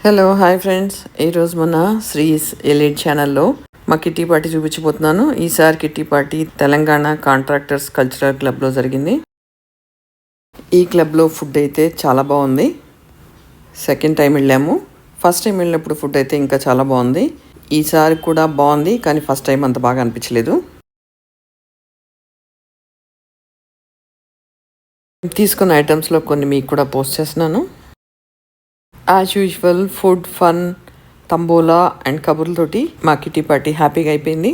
Hello hi friends, ఈరోజు మన శ్రీస్ elite ఛానల్లో మా కిట్టి పార్టీ చూపించబోతున్నాను. ఈసారి kitty party Telangana contractors cultural క్లబ్లో జరిగింది. ఈ క్లబ్లో ఫుడ్ అయితే చాలా బాగుంది. సెకండ్ టైం వెళ్ళాము. ఫస్ట్ టైం వెళ్ళినప్పుడు ఫుడ్ అయితే ఇంకా చాలా బాగుంది. ఈసారి కూడా బాగుంది, కానీ ఫస్ట్ టైం అంత బాగా అనిపించలేదు. తీసుకున్న ఐటమ్స్లో కొన్ని మీకు కూడా పోస్ట్ చేస్తున్నాను. As usual food, fun, tambola and కబుర్లతోటి మా కిట్టి పార్టీ హ్యాపీగా అయిపోయింది.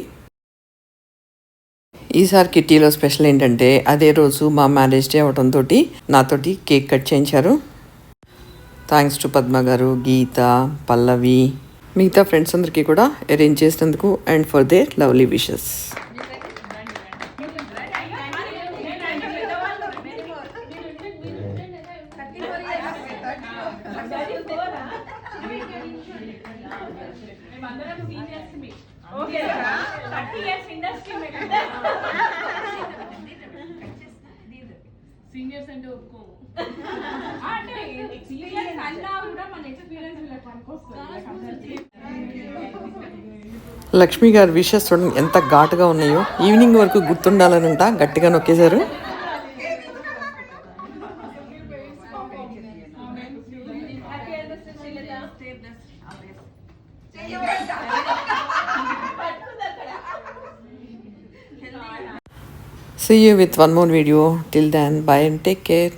ఈసారి కిట్టీలో స్పెషల్ ఏంటంటే అదే రోజు మా మ్యారేజ్ డే అవడంతో నాతోటి కేక్ కట్ చేయించారు. థ్యాంక్స్ టు పద్మ గారు, గీత, పల్లవి, మిగతా ఫ్రెండ్స్ అందరికీ కూడా అరేంజ్ చేసినందుకు and for their lovely wishes. Seniors అంటే ఒప్పుకోము అంటే ఎక్స్పీరియన్స్ అన్నా కూడా మన ఎక్స్పీరియన్స్ వీళ్ళకి పనికొస్తుంది. లక్ష్మి గారు విషెస్ చూడండి ఎంత ఘాటుగా ఉన్నాయో. ఈవినింగ్ వరకు గుర్తుండాలనంట గట్టిగా నొక్కేశారు. See you with one more video. Till then, bye and take care.